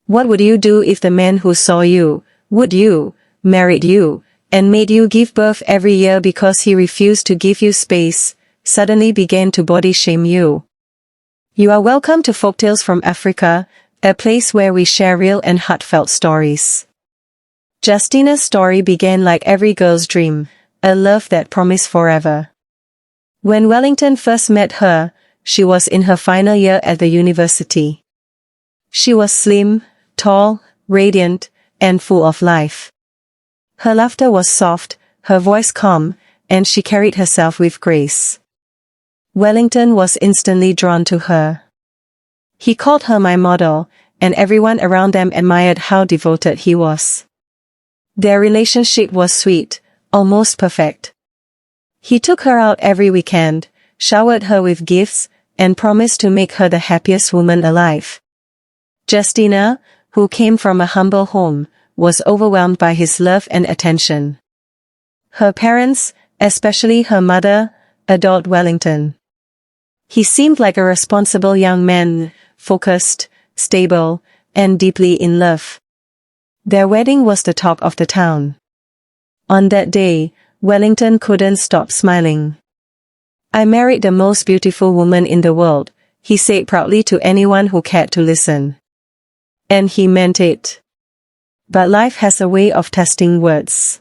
What would you do if the man who saw you, would you, married you, and made you give birth every year because he refused to give you space, suddenly began to body shame you? You are welcome to Folktales from Africa, a place where we share real and heartfelt stories. Justina's story began like every girl's dream, a love that promised forever. When Wellington first met her, she was in her final year at the university. She was slim, tall, radiant, and full of life. Her laughter was soft, her voice calm, and she carried herself with grace. Wellington was instantly drawn to her. He called her my model, and everyone around them admired how devoted he was. Their relationship was sweet, almost perfect. He took her out every weekend, showered her with gifts, and promised to make her the happiest woman alive. Justina, who came from a humble home, was overwhelmed by his love and attention. Her parents, especially her mother, adored Wellington. He seemed like a responsible young man, focused, stable, and deeply in love. Their wedding was the talk of the town. On that day, Wellington couldn't stop smiling. "I married the most beautiful woman in the world," he said proudly to anyone who cared to listen. And he meant it. But life has a way of testing words.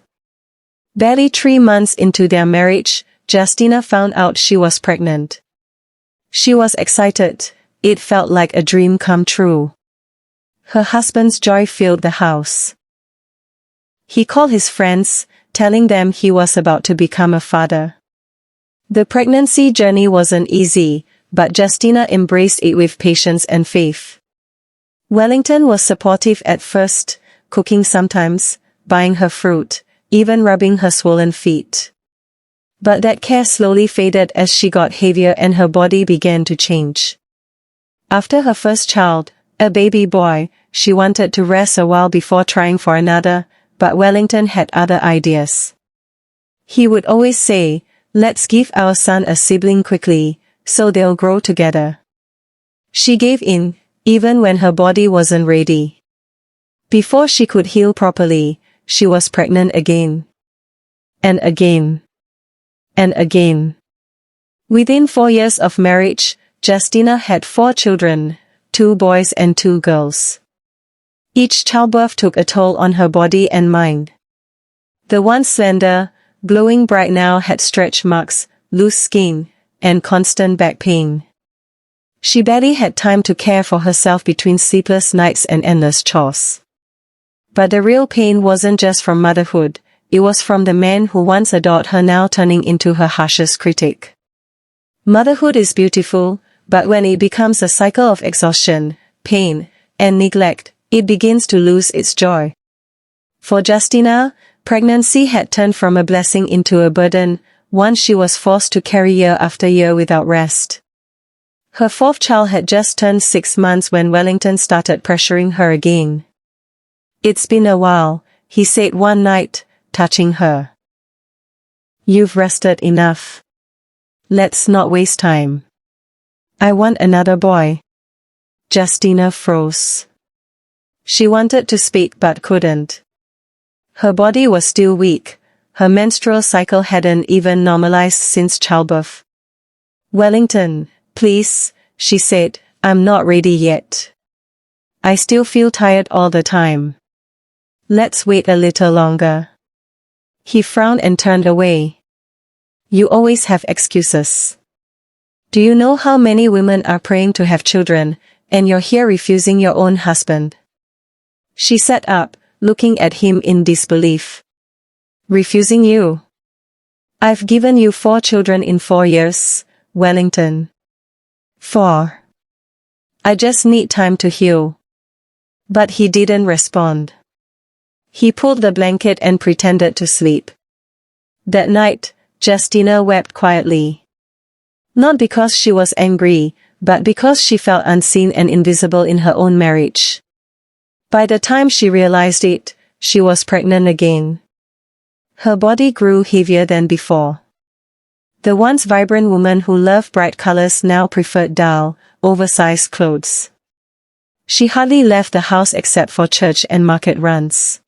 Barely 3 months into their marriage, Justina found out she was pregnant. She was excited. It felt like a dream come true. Her husband's joy filled the house. He called his friends, telling them he was about to become a father. The pregnancy journey wasn't easy, but Justina embraced it with patience and faith. Wellington was supportive at first, cooking sometimes, buying her fruit, even rubbing her swollen feet. But that care slowly faded as she got heavier and her body began to change. After her first child, a baby boy, she wanted to rest a while before trying for another, but Wellington had other ideas. He would always say, "Let's give our son a sibling quickly, so they'll grow together." She gave in, even when her body wasn't ready. Before she could heal properly, she was pregnant again. And again. And again. Within 4 years of marriage, Justina had 4 children, 2 boys and 2 girls. Each childbirth took a toll on her body and mind. The once slender, glowing bride now had stretch marks, loose skin, and constant back pain. She barely had time to care for herself between sleepless nights and endless chores. But the real pain wasn't just from motherhood, it was from the man who once adored her now turning into her harshest critic. Motherhood is beautiful, but when it becomes a cycle of exhaustion, pain, and neglect, it begins to lose its joy. For Justina, pregnancy had turned from a blessing into a burden, one she was forced to carry year after year without rest. Her 4th child had just turned 6 months when Wellington started pressuring her again. "It's been a while," he said one night, touching her. "You've rested enough. Let's not waste time. I want another boy." Justina froze. She wanted to speak but couldn't. Her body was still weak, her menstrual cycle hadn't even normalized since childbirth. "Wellington, please," she said, "I'm not ready yet. I still feel tired all the time. Let's wait a little longer." He frowned and turned away. "You always have excuses. Do you know how many women are praying to have children, and you're here refusing your own husband?" She sat up, looking at him in disbelief. "Refusing you? I've given you 4 children in 4 years, Wellington. 4. I just need time to heal." But he didn't respond. He pulled the blanket and pretended to sleep. That night, Justina wept quietly. Not because she was angry, but because she felt unseen and invisible in her own marriage. By the time she realized it, she was pregnant again. Her body grew heavier than before. The once vibrant woman who loved bright colors now preferred dull, oversized clothes. She hardly left the house except for church and market runs.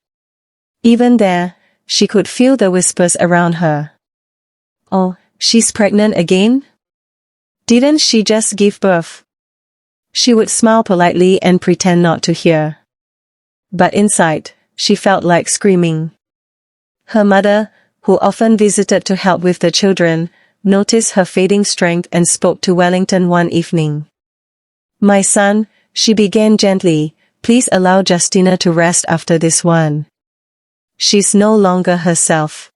Even there, she could feel the whispers around her. Oh, she's pregnant again? Didn't she just give birth? She would smile politely and pretend not to hear. But inside, she felt like screaming. Her mother, who often visited to help with the children, noticed her fading strength and spoke to Wellington one evening. "My son," she began gently, "please allow Justina to rest after this one. She's no longer herself.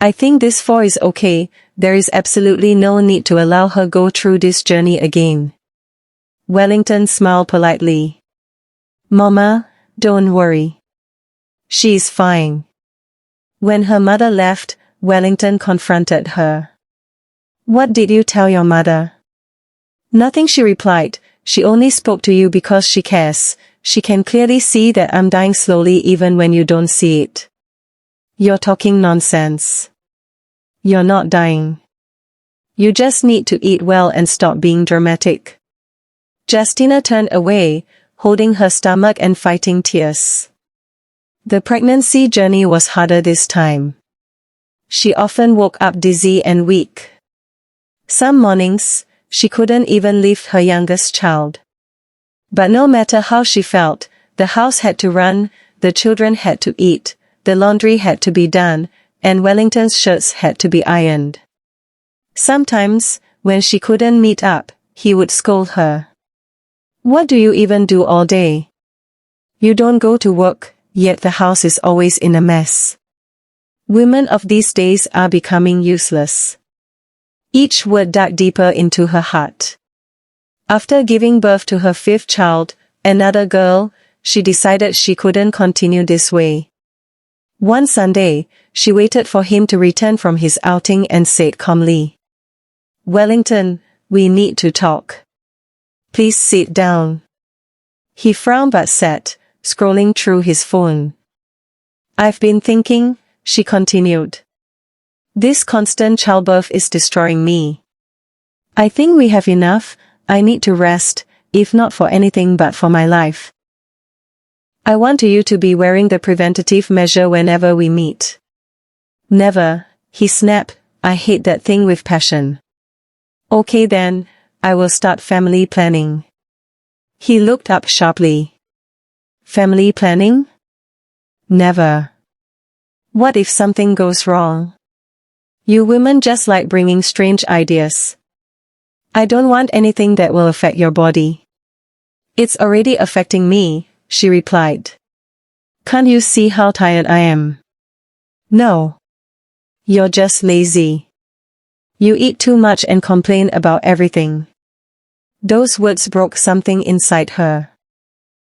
I think this four is okay, there is absolutely no need to allow her go through this journey again." Wellington smiled politely. "Mama, don't worry. She's fine." When her mother left, Wellington confronted her. "What did you tell your mother?" "Nothing," she replied. "She only spoke to you because she cares. She can clearly see that I'm dying slowly even when you don't see it." "You're talking nonsense. You're not dying. You just need to eat well and stop being dramatic." Justina turned away, holding her stomach and fighting tears. The pregnancy journey was harder this time. She often woke up dizzy and weak. Some mornings, she couldn't even lift her youngest child. But no matter how she felt, the house had to run, the children had to eat, the laundry had to be done, and Wellington's shirts had to be ironed. Sometimes, when she couldn't meet up, he would scold her. "What do you even do all day? You don't go to work, yet the house is always in a mess." Women of these days are becoming useless. Each word dug deeper into her heart. After giving birth to her fifth child, another girl, she decided she couldn't continue this way. One Sunday, she waited for him to return from his outing and said calmly, "Wellington, we need to talk. Please sit down." He frowned but sat, scrolling through his phone. "I've been thinking," she continued. "This constant childbirth is destroying me. I think we have enough. I need to rest, if not for anything but for my life. I want you to be wearing the preventative measure whenever we meet." "Never," he snapped. "I hate that thing with passion." "Okay then, I will start family planning." He looked up sharply. "Family planning? Never. What if something goes wrong? You women just like bringing strange ideas." "I don't want anything that will affect your body." "It's already affecting me," she replied. "Can't you see how tired I am?" "No. You're just lazy. You eat too much and complain about everything." Those words broke something inside her.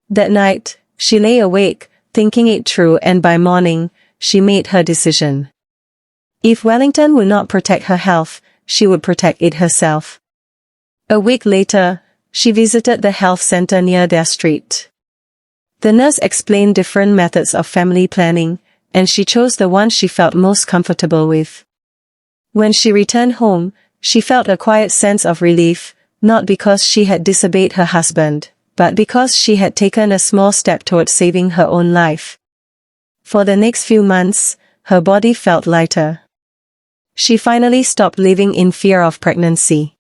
That night, she lay awake, thinking it through, and by morning, she made her decision. If Wellington would not protect her health, she would protect it herself. A week later, she visited the health center near their street. The nurse explained different methods of family planning, and she chose the one she felt most comfortable with. When she returned home, she felt a quiet sense of relief, not because she had disobeyed her husband, but because she had taken a small step toward saving her own life. For the next few months, her body felt lighter. She finally stopped living in fear of pregnancy.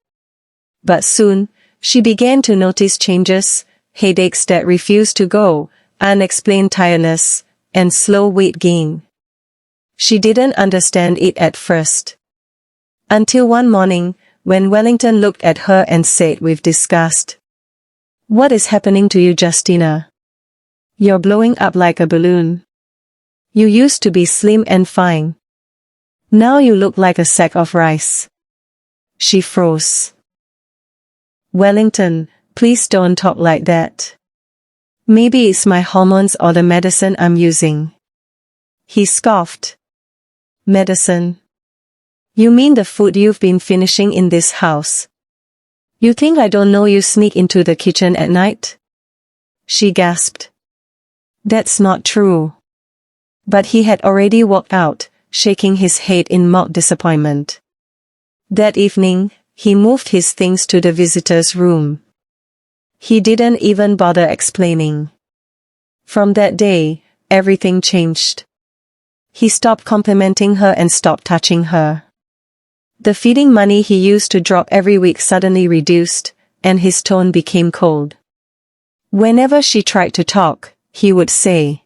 But soon, she began to notice changes, headaches that refused to go, unexplained tiredness, and slow weight gain. She didn't understand it at first. Until one morning, when Wellington looked at her and said with disgust, "What is happening to you, Justina? You're blowing up like a balloon. You used to be slim and fine. Now you look like a sack of rice." She froze. "Wellington, please don't talk like that. Maybe it's my hormones or the medicine I'm using." He scoffed. "Medicine? You mean the food you've been finishing in this house? You think I don't know you sneak into the kitchen at night?" She gasped. "That's not true." But he had already walked out, shaking his head in mock disappointment. That evening, he moved his things to the visitor's room. He didn't even bother explaining. From that day, everything changed. He stopped complimenting her and stopped touching her. The feeding money he used to drop every week suddenly reduced, and his tone became cold. Whenever she tried to talk, he would say,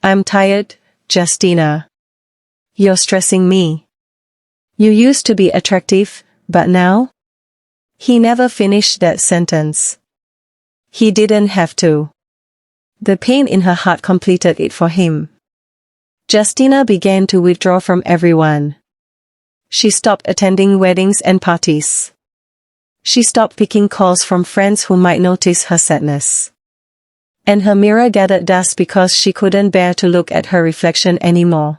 "I'm tired, Justina. You're stressing me. You used to be attractive, but now?" He never finished that sentence. He didn't have to. The pain in her heart completed it for him. Justina began to withdraw from everyone. She stopped attending weddings and parties. She stopped picking calls from friends who might notice her sadness. And her mirror gathered dust because she couldn't bear to look at her reflection anymore.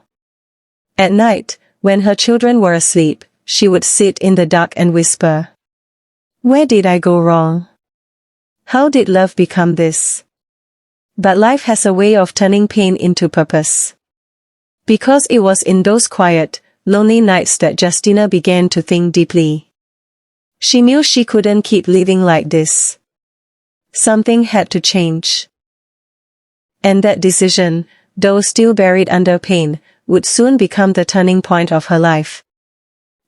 At night, when her children were asleep, she would sit in the dark and whisper, "Where did I go wrong? How did love become this?" But life has a way of turning pain into purpose. Because it was in those quiet, lonely nights that Justina began to think deeply. She knew she couldn't keep living like this. Something had to change. And that decision, though still buried under pain, would soon become the turning point of her life.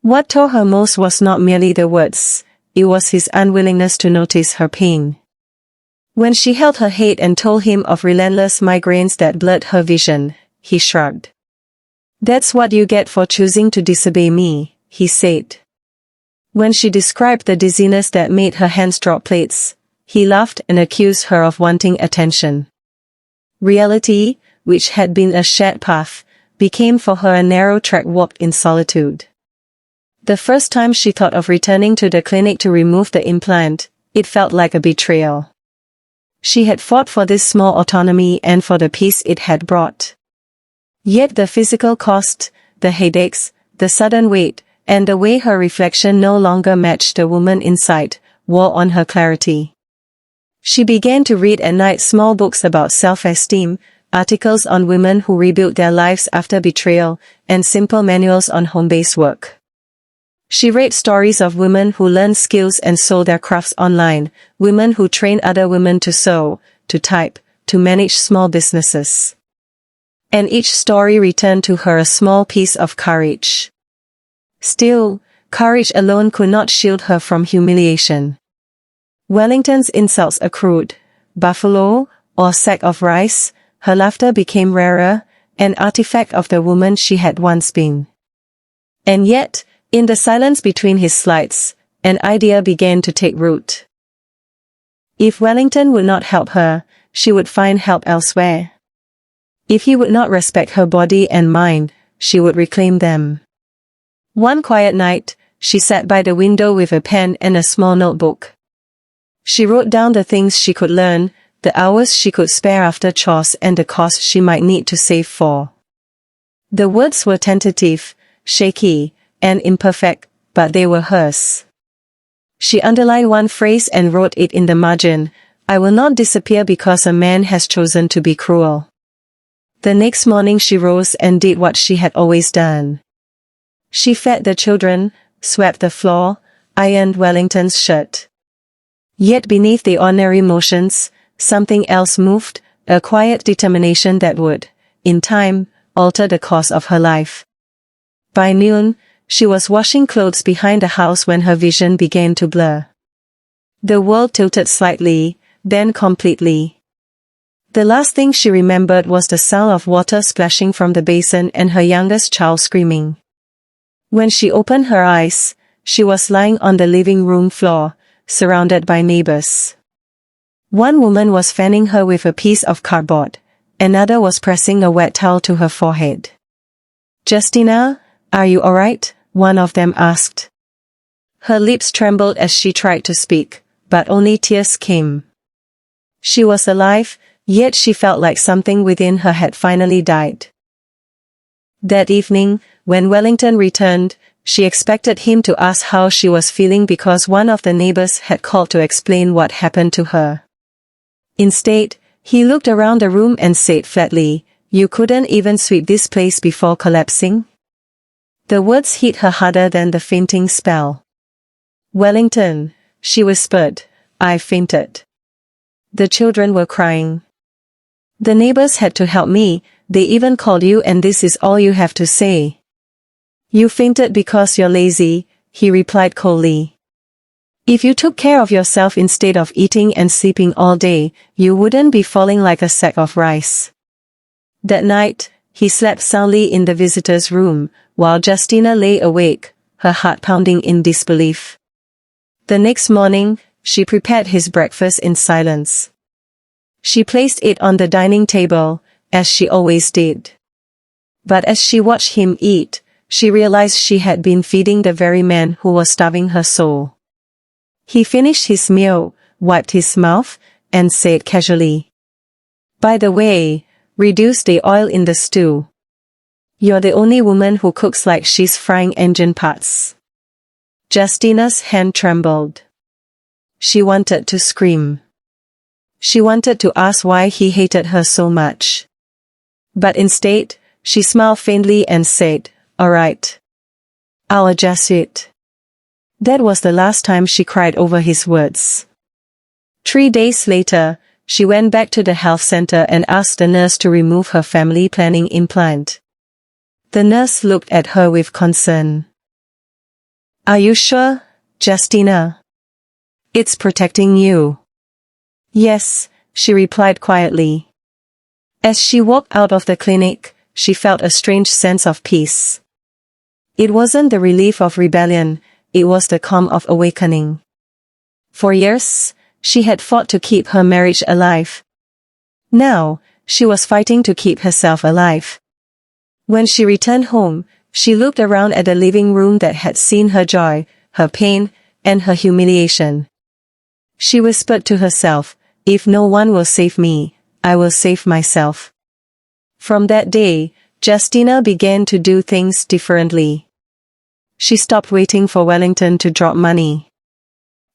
What tore her most was not merely the words, it was his unwillingness to notice her pain. When she held her head and told him of relentless migraines that blurred her vision, he shrugged. "That's what you get for choosing to disobey me," he said. When she described the dizziness that made her hands drop plates, he laughed and accused her of wanting attention. Reality, which had been a shared path, became for her a narrow track walked in solitude. The first time she thought of returning to the clinic to remove the implant, it felt like a betrayal. She had fought for this small autonomy and for the peace it had brought. Yet the physical cost, the headaches, the sudden weight, and the way her reflection no longer matched the woman inside, wore on her clarity. She began to read at night small books about self-esteem, articles on women who rebuilt their lives after betrayal, and simple manuals on home-based work. She read stories of women who learned skills and sold their crafts online, women who trained other women to sew, to type, to manage small businesses. And each story returned to her a small piece of courage. Still, courage alone could not shield her from humiliation. Wellington's insults accrued, buffalo, or sack of rice, her laughter became rarer, an artifact of the woman she had once been. And yet, in the silence between his slides, an idea began to take root. If Wellington would not help her, she would find help elsewhere. If he would not respect her body and mind, she would reclaim them. One quiet night, she sat by the window with a pen and a small notebook. She wrote down the things she could learn, the hours she could spare after chores and the cost she might need to save for. The words were tentative, shaky, and imperfect, but they were hers. She underlined one phrase and wrote it in the margin, "I will not disappear because a man has chosen to be cruel." The next morning she rose and did what she had always done. She fed the children, swept the floor, ironed Wellington's shirt. Yet beneath the ordinary motions, something else moved, a quiet determination that would, in time, alter the course of her life. By noon, she was washing clothes behind the house when her vision began to blur. The world tilted slightly, then completely. The last thing she remembered was the sound of water splashing from the basin and her youngest child screaming. When she opened her eyes, she was lying on the living room floor, surrounded by neighbors. One woman was fanning her with a piece of cardboard, another was pressing a wet towel to her forehead. "Justina, are you alright?" one of them asked. Her lips trembled as she tried to speak, but only tears came. She was alive, yet she felt like something within her had finally died. That evening, when Wellington returned, she expected him to ask how she was feeling because one of the neighbors had called to explain what happened to her. Instead, he looked around the room and said flatly, "You couldn't even sweep this place before collapsing?" The words hit her harder than the fainting spell. "Wellington," she whispered, "I fainted." The children were crying. The neighbors had to help me, they even called you, and this is all you have to say. You fainted because you're lazy, he replied coldly. If you took care of yourself instead of eating and sleeping all day, you wouldn't be falling like a sack of rice. That night, he slept soundly in the visitor's room, while Justina lay awake, her heart pounding in disbelief. The next morning, she prepared his breakfast in silence. She placed it on the dining table, as she always did. But as she watched him eat, she realized she had been feeding the very man who was starving her soul. He finished his meal, wiped his mouth, and said casually, "By the way, reduce the oil in the stew. You're the only woman who cooks like she's frying engine parts." Justina's hand trembled. She wanted to scream. She wanted to ask why he hated her so much. But instead, she smiled faintly and said, "All right. I'll adjust it." That was the last time she cried over his words. 3 days later, she went back to the health center and asked the nurse to remove her family planning implant. The nurse looked at her with concern. "Are you sure, Justina? It's protecting you." "Yes," she replied quietly. As she walked out of the clinic, she felt a strange sense of peace. It wasn't the relief of rebellion, it was the calm of awakening. For years, she had fought to keep her marriage alive. Now, she was fighting to keep herself alive. When she returned home, she looked around at the living room that had seen her joy, her pain, and her humiliation. She whispered to herself, "If no one will save me, I will save myself." From that day, Justina began to do things differently. She stopped waiting for Wellington to drop money.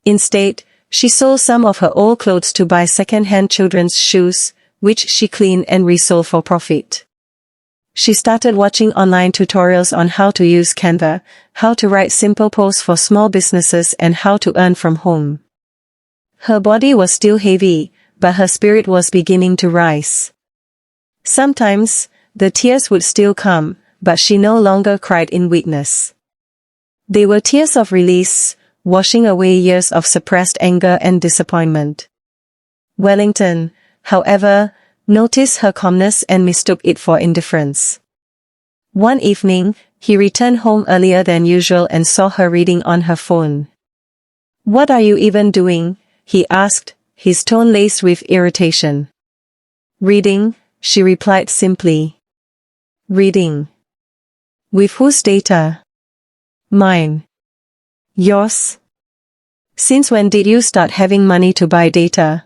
Instead, she sold some of her old clothes to buy second-hand children's shoes, which she cleaned and resold for profit. She started watching online tutorials on how to use Canva, how to write simple posts for small businesses, and how to earn from home. Her body was still heavy, but her spirit was beginning to rise. Sometimes, the tears would still come, but she no longer cried in weakness. They were tears of release, washing away years of suppressed anger and disappointment. Wellington, however, noticed her calmness and mistook it for indifference. One evening, he returned home earlier than usual and saw her reading on her phone. "What are you even doing?" he asked, his tone laced with irritation. "Reading," she replied simply. "Reading? With whose data?" "Mine." "Yours? Since when did you start having money to buy data?"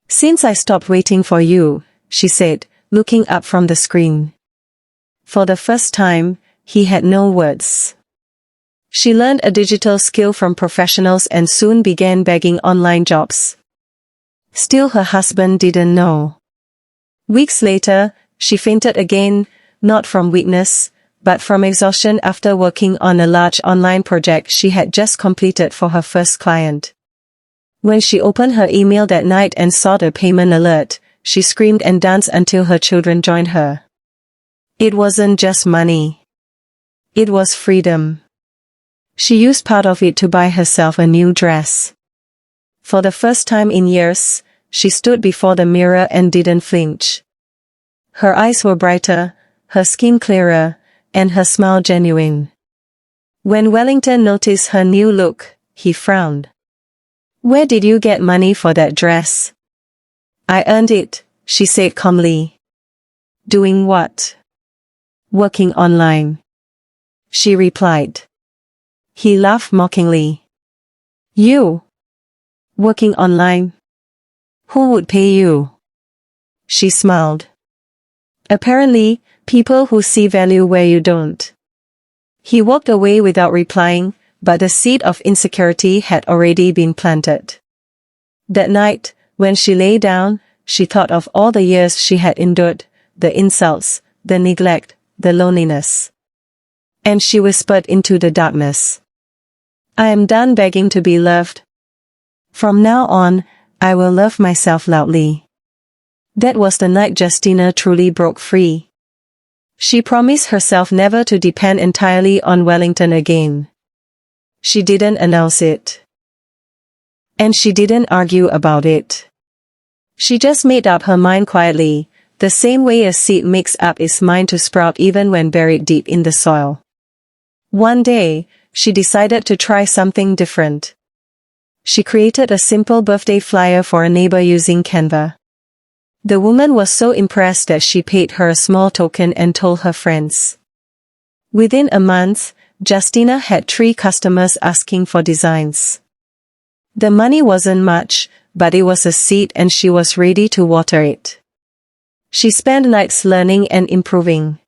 "Since I stopped waiting for you," she said, looking up from the screen. For the first time, he had no words. She learned a digital skill from professionals and soon began begging online jobs. Still, her husband didn't know. Weeks later, she fainted again, not from weakness, but from exhaustion after working on a large online project she had just completed for her first client. When she opened her email that night and saw the payment alert, she screamed and danced until her children joined her. It wasn't just money. It was freedom. She used part of it to buy herself a new dress. For the first time in years, she stood before the mirror and didn't flinch. Her eyes were brighter, her skin clearer, and her smile genuine. When Wellington noticed her new look, he frowned. "Where did you get money for that dress?" "I earned it," she said calmly. "Doing what?" "Working online," she replied. He laughed mockingly. "You? Working online? Who would pay you?" She smiled. "Apparently, people who see value where you don't." He walked away without replying, but the seed of insecurity had already been planted. That night, when she lay down, she thought of all the years she had endured, the insults, the neglect, the loneliness. And she whispered into the darkness, "I am done begging to be loved. From now on, I will love myself loudly. That was the night Justina truly broke free. She promised herself never to depend entirely on Wellington again. She didn't announce it. And she didn't argue about it. She just made up her mind quietly, the same way a seed makes up its mind to sprout even when buried deep in the soil. One day, she decided to try something different. She created a simple birthday flyer for a neighbor using Canva. The woman was so impressed that she paid her a small token and told her friends. Within a month, Justina had 3 customers asking for designs. The money wasn't much, but it was a seed and she was ready to water it. She spent nights learning and improving.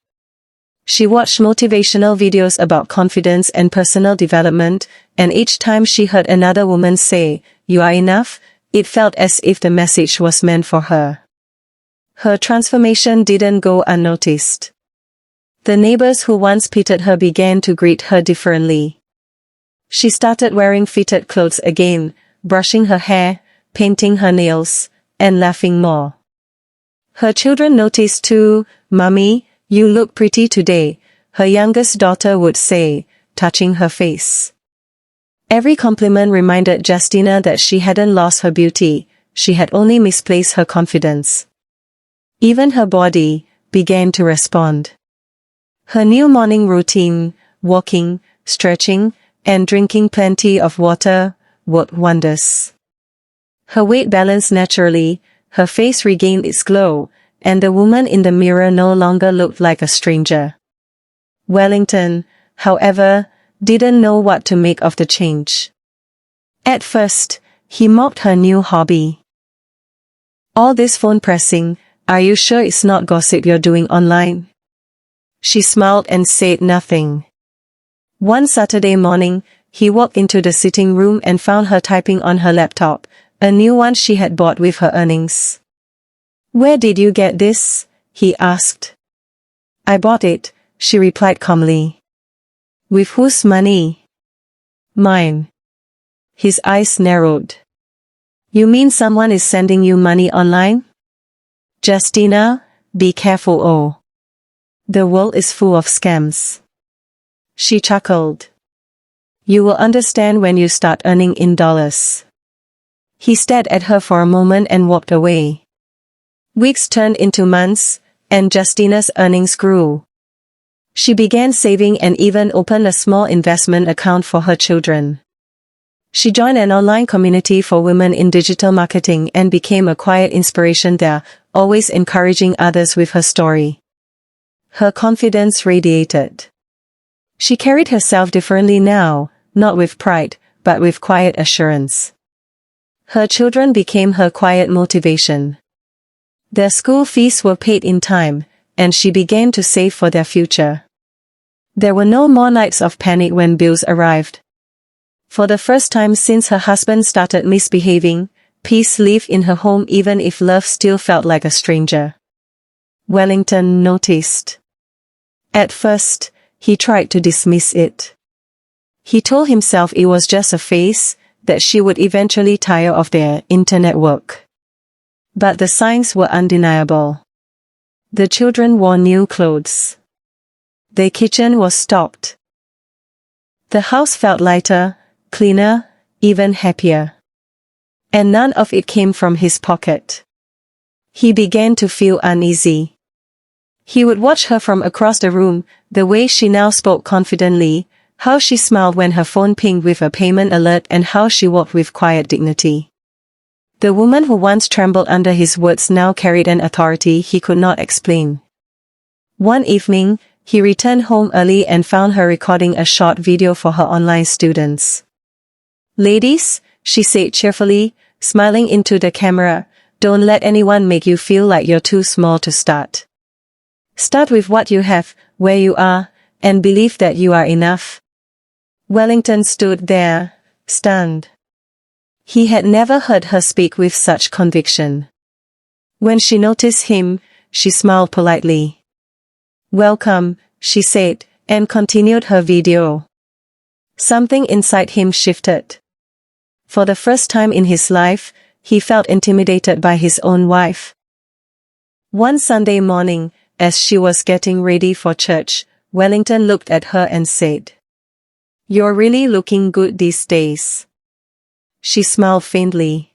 She watched motivational videos about confidence and personal development, and each time she heard another woman say, "You are enough," it felt as if the message was meant for her. Her transformation didn't go unnoticed. The neighbors who once pitied her began to greet her differently. She started wearing fitted clothes again, brushing her hair, painting her nails, and laughing more. Her children noticed too. "Mommy, you look pretty today," her youngest daughter would say, touching her face. Every compliment reminded Justina that she hadn't lost her beauty, she had only misplaced her confidence. Even her body began to respond. Her new morning routine, walking, stretching, and drinking plenty of water, worked wonders. Her weight balanced naturally, her face regained its glow, and the woman in the mirror no longer looked like a stranger. Wellington, however, didn't know what to make of the change. At first, he mocked her new hobby. "All this phone pressing, are you sure it's not gossip you're doing online?" She smiled and said nothing. One Saturday morning, he walked into the sitting room and found her typing on her laptop, a new one she had bought with her earnings. "Where did you get this?" he asked. "I bought it," she replied calmly. "With whose money?" "Mine." His eyes narrowed. "You mean someone is sending you money online?" "Justina, be careful. Oh. The world is full of scams." She chuckled. "You will understand when you start earning in dollars." He stared at her for a moment and walked away. Weeks turned into months, and Justina's earnings grew. She began saving and even opened a small investment account for her children. She joined an online community for women in digital marketing and became a quiet inspiration there, always encouraging others with her story. Her confidence radiated. She carried herself differently now, not with pride, but with quiet assurance. Her children became her quiet motivation. Their school fees were paid in time, and she began to save for their future. There were no more nights of panic when bills arrived. For the first time since her husband started misbehaving, peace lived in her home even if love still felt like a stranger. Wellington noticed. At first, he tried to dismiss it. He told himself it was just a phase, that she would eventually tire of their internet work. But the signs were undeniable. The children wore new clothes. The kitchen was stocked. The house felt lighter, cleaner, even happier. And none of it came from his pocket. He began to feel uneasy. He would watch her from across the room, the way she now spoke confidently, how she smiled when her phone pinged with a payment alert, and how she walked with quiet dignity. The woman who once trembled under his words now carried an authority he could not explain. One evening, he returned home early and found her recording a short video for her online students. "Ladies," she said cheerfully, smiling into the camera, "don't let anyone make you feel like you're too small to start. Start with what you have, where you are, and believe that you are enough." Wellington stood there, stunned. He had never heard her speak with such conviction. When she noticed him, she smiled politely. "Welcome," she said, and continued her video. Something inside him shifted. For the first time in his life, he felt intimidated by his own wife. One Sunday morning, as she was getting ready for church, Wellington looked at her and said, "You're really looking good these days." She smiled faintly.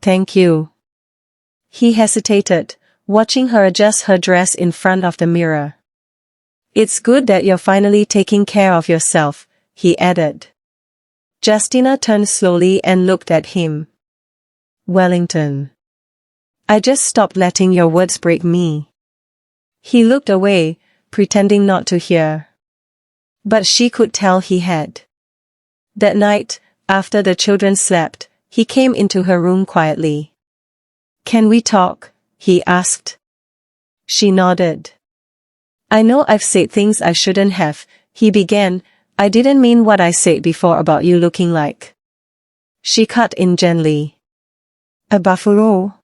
"Thank you." He hesitated, watching her adjust her dress in front of the mirror. "It's good that you're finally taking care of yourself," he added. Justina turned slowly and looked at him. "Wellington, I just stopped letting your words break me." He looked away, pretending not to hear. But she could tell he had. That night, after the children slept, he came into her room quietly. "Can we talk?" he asked. She nodded. "I know I've said things I shouldn't have," he began. "I didn't mean what I said before about you looking like." She cut in gently. "A buffalo?"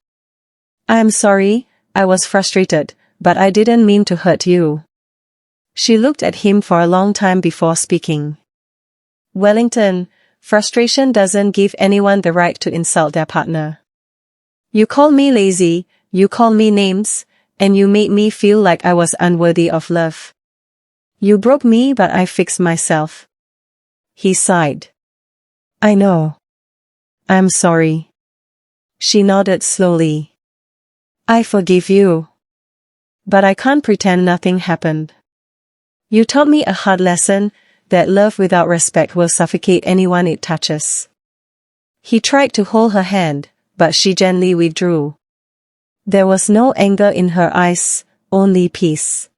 "I'm sorry, I was frustrated, but I didn't mean to hurt you." She looked at him for a long time before speaking. "Wellington, frustration doesn't give anyone the right to insult their partner. You call me lazy, you call me names, and you made me feel like I was unworthy of love. You broke me, but I fixed myself." He sighed. "I know. I'm sorry." She nodded slowly. "I forgive you. But I can't pretend nothing happened. You taught me a hard lesson, that love without respect will suffocate anyone it touches." He tried to hold her hand, but she gently withdrew. There was no anger in her eyes, only peace.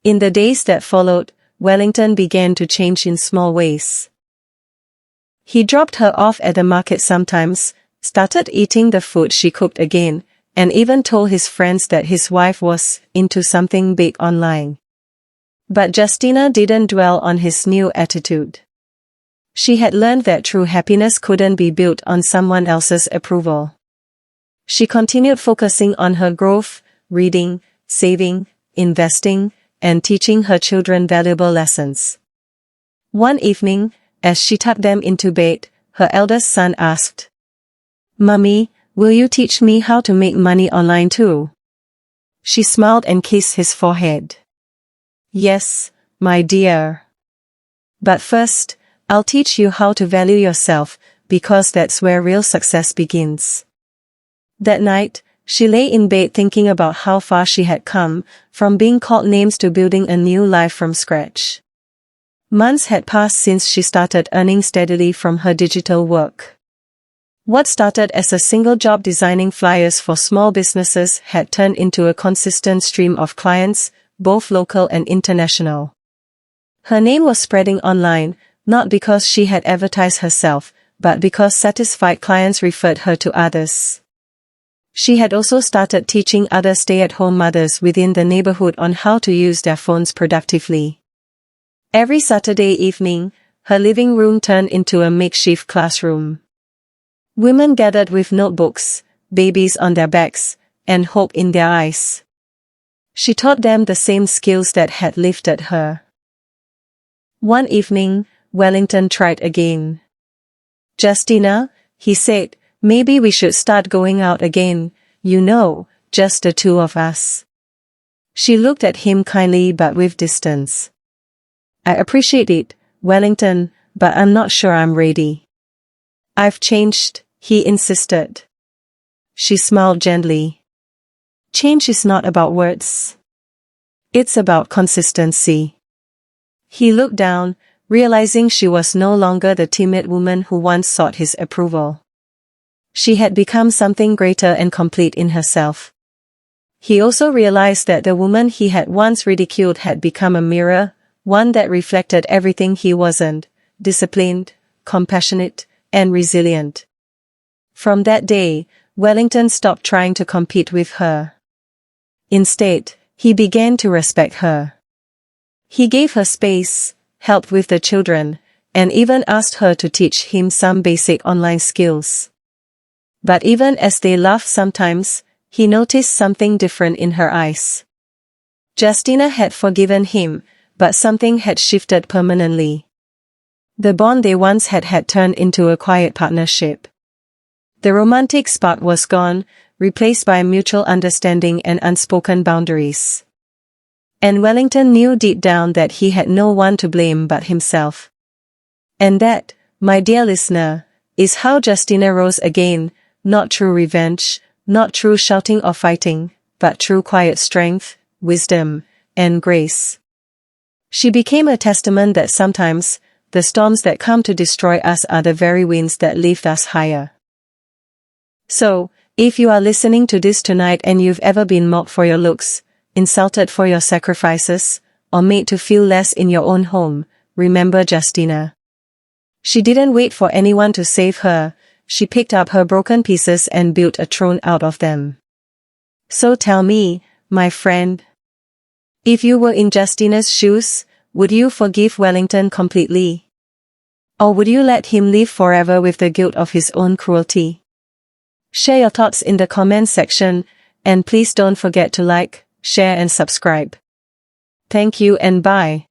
In the days that followed, Wellington began to change in small ways. He dropped her off at the market sometimes, started eating the food she cooked again, and even told his friends that his wife was into something big online. But Justina didn't dwell on his new attitude. She had learned that true happiness couldn't be built on someone else's approval. She continued focusing on her growth, reading, saving, investing, and teaching her children valuable lessons. One evening, as she tucked them into bed, her eldest son asked, "Mummy, will you teach me how to make money online too?" She smiled and kissed his forehead. "Yes, my dear. But first, I'll teach you how to value yourself, because that's where real success begins." That night, she lay in bed thinking about how far she had come, from being called names to building a new life from scratch. Months had passed since she started earning steadily from her digital work. What started as a single job designing flyers for small businesses had turned into a consistent stream of clients, both local and international. Her name was spreading online, not because she had advertised herself, but because satisfied clients referred her to others. She had also started teaching other stay-at-home mothers within the neighborhood on how to use their phones productively. Every Saturday evening, her living room turned into a makeshift classroom. Women gathered with notebooks, babies on their backs, and hope in their eyes. She taught them the same skills that had lifted her. One evening, Wellington tried again. "Justina," he said, "maybe we should start going out again, just the two of us." She looked at him kindly but with distance. "I appreciate it, Wellington, but I'm not sure I'm ready." "I've changed," he insisted. She smiled gently. "Change is not about words. It's about consistency." He looked down, realizing she was no longer the timid woman who once sought his approval. She had become something greater and complete in herself. He also realized that the woman he had once ridiculed had become a mirror, one that reflected everything he wasn't: disciplined, compassionate, and resilient. From that day, Wellington stopped trying to compete with her. Instead, he began to respect her. He gave her space, helped with the children, and even asked her to teach him some basic online skills. But even as they laughed sometimes, he noticed something different in her eyes. Justina had forgiven him, but something had shifted permanently. The bond they once had turned into a quiet partnership. The romantic spark was gone, replaced by mutual understanding and unspoken boundaries. And Wellington knew deep down that he had no one to blame but himself. And that, my dear listener, is how Justina rose again, not through revenge, not through shouting or fighting, but through quiet strength, wisdom, and grace. She became a testament that sometimes, the storms that come to destroy us are the very winds that lift us higher. So, if you are listening to this tonight and you've ever been mocked for your looks, insulted for your sacrifices, or made to feel less in your own home, remember Justina. She didn't wait for anyone to save her, she picked up her broken pieces and built a throne out of them. So tell me, my friend, if you were in Justina's shoes, would you forgive Wellington completely? Or would you let him live forever with the guilt of his own cruelty? Share your thoughts in the comment section, and please don't forget to like, share and subscribe. Thank you and bye.